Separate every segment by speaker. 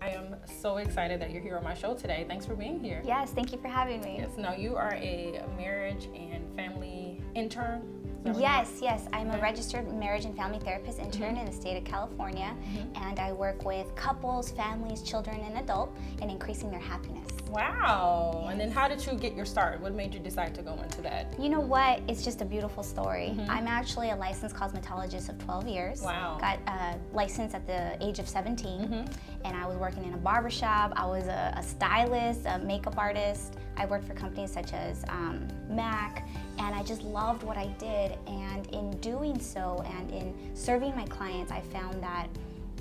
Speaker 1: I am so excited that you're here on my show today. Thanks for being here.
Speaker 2: Yes, thank you for having me.
Speaker 1: Yes, now you are a marriage and family intern.
Speaker 2: Yes, I'm a registered marriage and family therapist intern in the state of California, and I work with couples, families, children, and adults in increasing their happiness.
Speaker 1: Wow. Yes. And then how did you get your start? What made you decide to go into that?
Speaker 2: You know what? It's just a beautiful story. I'm actually a licensed cosmetologist of 12 years.
Speaker 1: Wow.
Speaker 2: Got licensed at the age of 17, and I was working in a barbershop. I was a stylist, a makeup artist. I worked for companies such as MAC, and I just loved what I did. And in doing so and in serving my clients, I found that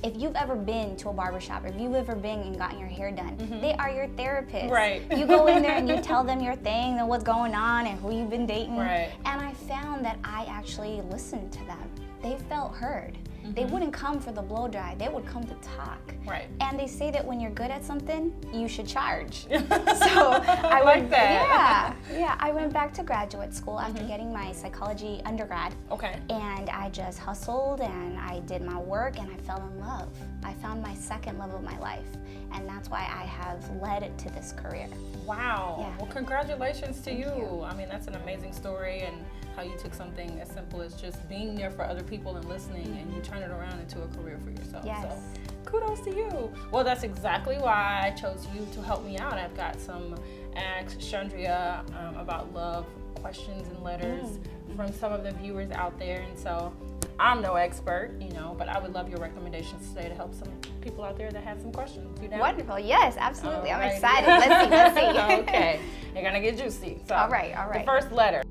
Speaker 2: if you've ever been to a barbershop, or if you've ever been and gotten your hair done, they are your therapist.
Speaker 1: Right.
Speaker 2: You go in there and you tell them your thing and what's going on and who you've been dating.
Speaker 1: Right.
Speaker 2: And I found that I actually listened to them. They felt heard. They wouldn't come for the blow dry. They would come to talk.
Speaker 1: Right.
Speaker 2: And they say that when you're good at something, you should charge. So I
Speaker 1: like that.
Speaker 2: Yeah. I went back to graduate school after getting my psychology undergrad.
Speaker 1: Okay.
Speaker 2: And I just hustled and I did my work and I fell in love. I found my second love of my life. And that's why I have led it to this career.
Speaker 1: Wow.
Speaker 2: Yeah.
Speaker 1: Well, congratulations to
Speaker 2: Thank you.
Speaker 1: I mean, that's an amazing story, and how you took something as simple as just being there for other people and listening, and you turn it around into a career for yourself.
Speaker 2: Yes.
Speaker 1: So kudos to you. Well, that's exactly why I chose you to help me out. I've got some Ask Chundria about love questions and letters from some of the viewers out there, and so I'm no expert, but I would love your recommendations today to help some people out there that have some questions. You down?
Speaker 2: Wonderful. Yes, absolutely.
Speaker 1: All
Speaker 2: I'm
Speaker 1: righty.
Speaker 2: excited. Let's see.
Speaker 1: Okay. You're going to get juicy. So,
Speaker 2: All right.
Speaker 1: The first letter.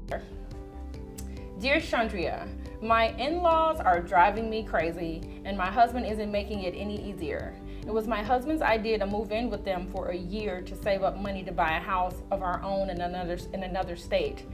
Speaker 1: Dear Chundria, my in-laws are driving me crazy, and my husband isn't making it any easier. It was my husband's idea to move in with them for a year to save up money to buy a house of our own in another state.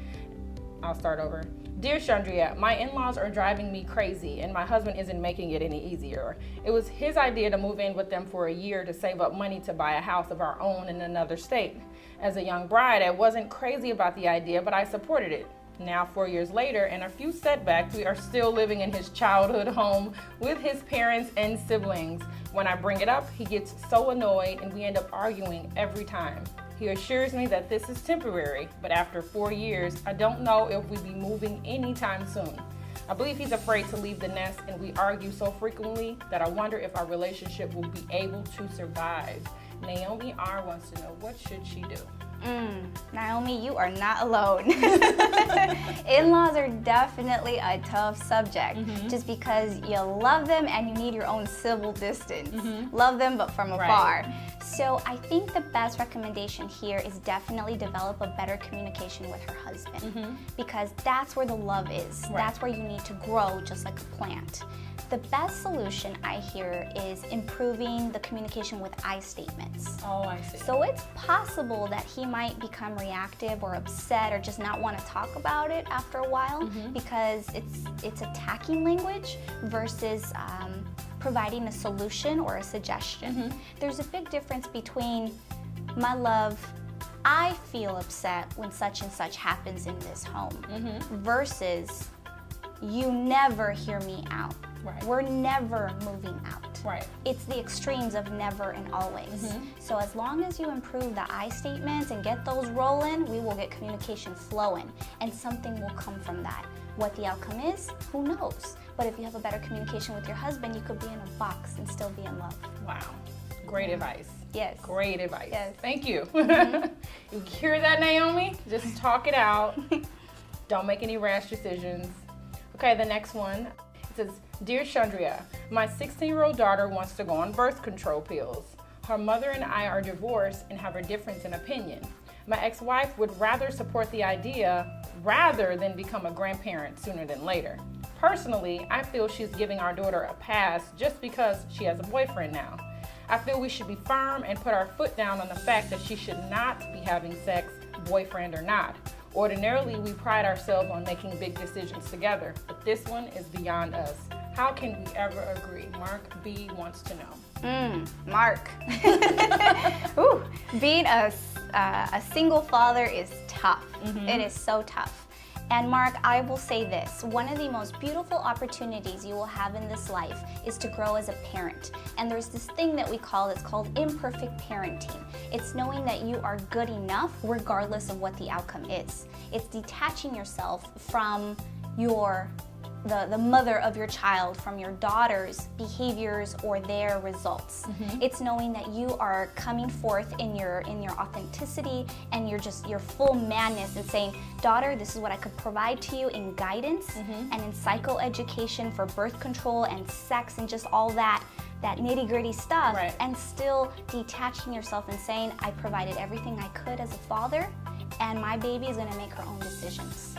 Speaker 1: I'll start over. Dear Chundria, my in-laws are driving me crazy, and my husband isn't making it any easier. It was his idea to move in with them for a year to save up money to buy a house of our own in another state. As a young bride, I wasn't crazy about the idea, but I supported it. Now, 4 years later, and a few setbacks, we are still living in his childhood home with his parents and siblings. When I bring it up, he gets so annoyed, and we end up arguing every time. He assures me that this is temporary, but after 4 years, I don't know if we'll be moving anytime soon. I believe he's afraid to leave the nest, and we argue so frequently that I wonder if our relationship will be able to survive. Naomi R. wants to know, what should she do?
Speaker 2: Naomi, you are not alone. In-laws are definitely a tough subject, just because you love them and you need your own civil distance. Love them, but from afar. So I think the best recommendation here is definitely develop a better communication with her husband, because that's where the love is. That's where you need to grow, just like a plant. The best solution I hear is improving the communication with I statements.
Speaker 1: Oh, I see.
Speaker 2: So it's possible that he might become reactive or upset or just not want to talk about it after a while, because it's attacking language versus providing a solution or a suggestion. There's a big difference between, my love, I feel upset when such and such happens in this home, versus, you never hear me out. We're never moving out. It's the extremes of never and always. So as long as you improve the I statements and get those rolling, we will get communication flowing, and something will come from that. What the outcome is, who knows? But if you have a better communication with your husband, you could be in a box and still be in love.
Speaker 1: Wow. Great advice.
Speaker 2: Yes.
Speaker 1: Great advice.
Speaker 2: Yes.
Speaker 1: Thank you. You hear that, Naomi? Just talk it out. Don't make any rash decisions. Okay, the next one. It says, Dear Chundria, my 16-year-old daughter wants to go on birth control pills. Her mother and I are divorced and have a difference in opinion. My ex-wife would rather support the idea rather than become a grandparent sooner than later. Personally, I feel she's giving our daughter a pass just because she has a boyfriend now. I feel we should be firm and put our foot down on the fact that she should not be having sex, boyfriend or not. Ordinarily, we pride ourselves on making big decisions together, but this one is beyond us. How can we ever agree? Mark B. wants to know.
Speaker 2: Mark. Ooh, being a single father is tough. It is so tough. And Mark, I will say this, one of the most beautiful opportunities you will have in this life is to grow as a parent. And there's this thing that we call, it's called imperfect parenting. It's knowing that you are good enough regardless of what the outcome is. It's detaching yourself from the mother of your child, from your daughter's behaviors or their results. It's knowing that you are coming forth in your authenticity and your full madness and saying, daughter, this is what I could provide to you in guidance and in psychoeducation for birth control and sex and just all that nitty-gritty stuff,
Speaker 1: right.
Speaker 2: And still detaching yourself and saying, I provided everything I could as a father, and my baby is going to make her own decisions.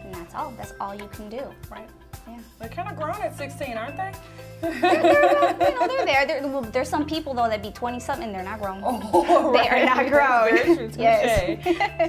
Speaker 2: And that's all you can do.
Speaker 1: Right.
Speaker 2: Yeah.
Speaker 1: They're kind of grown at 16, aren't they?
Speaker 2: They're there. There's some people though that be 20-something and they're not grown.
Speaker 1: Oh,
Speaker 2: they are not grown.
Speaker 1: Very true. Touche.
Speaker 2: Yes.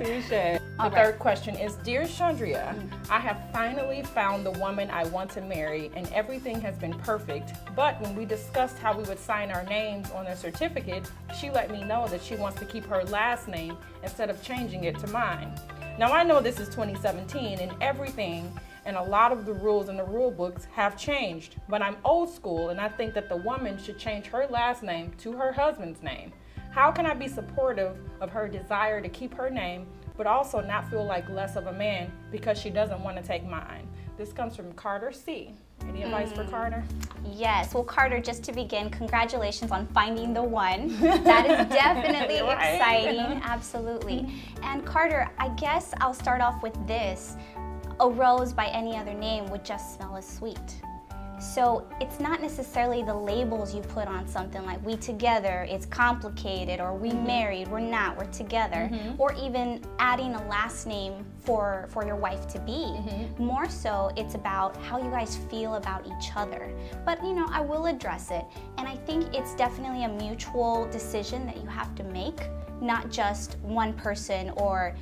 Speaker 1: Touche. The third question is, Dear Chundria, I have finally found the woman I want to marry and everything has been perfect, but when we discussed how we would sign our names on a certificate, she let me know that she wants to keep her last name instead of changing it to mine. Now I know this is 2017 and everything and a lot of the rules in the rule books have changed, but I'm old school and I think that the woman should change her last name to her husband's name. How can I be supportive of her desire to keep her name, but also not feel like less of a man because she doesn't want to take mine? This comes from Carter C. Any advice for Carter?
Speaker 2: Yes. Well, Carter, just to begin, congratulations on finding the one. That is definitely
Speaker 1: Right.
Speaker 2: exciting. Absolutely. And Carter, I guess I'll start off with this. A rose by any other name would just smell as sweet. So it's not necessarily the labels you put on something like we together, it's complicated, or we married, we're not, we're together, or even adding a last name for your wife to be. More so, it's about how you guys feel about each other. But I will address it, and I think it's definitely a mutual decision that you have to make, not just one person, or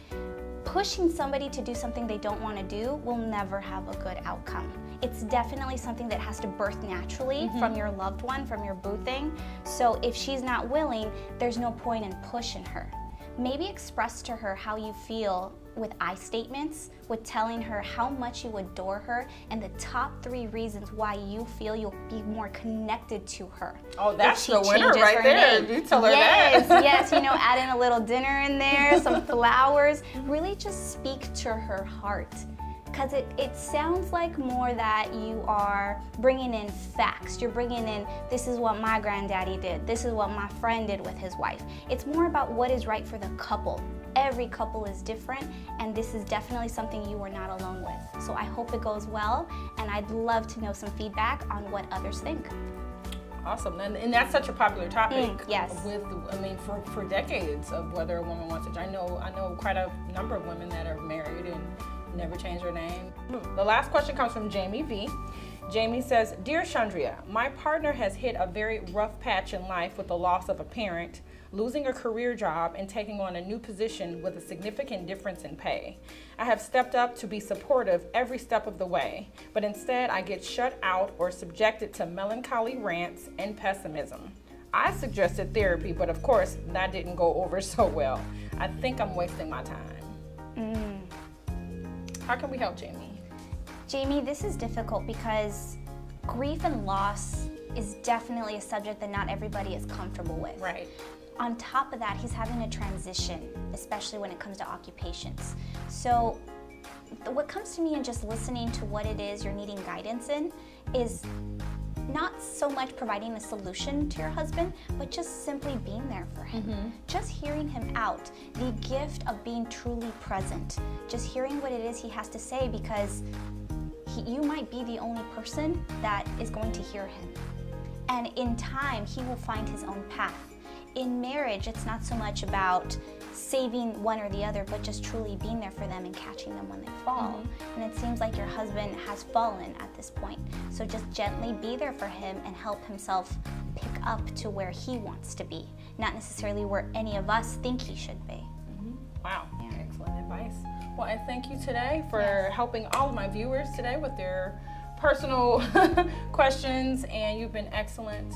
Speaker 2: pushing somebody to do something they don't want to do will never have a good outcome. It's definitely something that has to birth naturally from your loved one, from your boo thing. So if she's not willing, there's no point in pushing her. Maybe express to her how you feel with I statements, with telling her how much you adore her and the top 3 reasons why you feel you'll be more connected to her.
Speaker 1: Oh, that's the winner right there. You tell her
Speaker 2: yes,
Speaker 1: that.
Speaker 2: Yes, add in a little dinner in there, some flowers. Really just speak to her heart. Because it sounds like more that you are bringing in facts. You're bringing in, this is what my granddaddy did. This is what my friend did with his wife. It's more about what is right for the couple. Every couple is different, and this is definitely something you are not alone with. So I hope it goes well, and I'd love to know some feedback on what others think.
Speaker 1: Awesome, and that's such a popular topic.
Speaker 2: Yes.
Speaker 1: For decades of whether a woman wants to. I know quite a number of women that are married and never change their name. The last question comes from Jamie V. Jamie says, Dear Chundria, my partner has hit a very rough patch in life with the loss of a parent, losing a career job, and taking on a new position with a significant difference in pay. I have stepped up to be supportive every step of the way, but instead I get shut out or subjected to melancholy rants and pessimism. I suggested therapy, but of course that didn't go over so well. I think I'm wasting my time. How can we help Jamie?
Speaker 2: Jamie, this is difficult because grief and loss is definitely a subject that not everybody is comfortable with.
Speaker 1: Right.
Speaker 2: On top of that, he's having a transition, especially when it comes to occupations. So what comes to me in just listening to what it is you're needing guidance in is not so much providing a solution to your husband, but just simply being there for him. Just hearing him out. The gift of being truly present. Just hearing what it is he has to say, because you might be the only person that is going to hear him. And in time, he will find his own path. In marriage, it's not so much about saving one or the other, but just truly being there for them and catching them when they fall. And it seems like your husband has fallen at this point. So just gently be there for him and help himself pick up to where he wants to be, not necessarily where any of us think he should be.
Speaker 1: Wow, excellent advice. Well, I thank you today for helping all of my viewers today with their personal questions, and you've been excellent.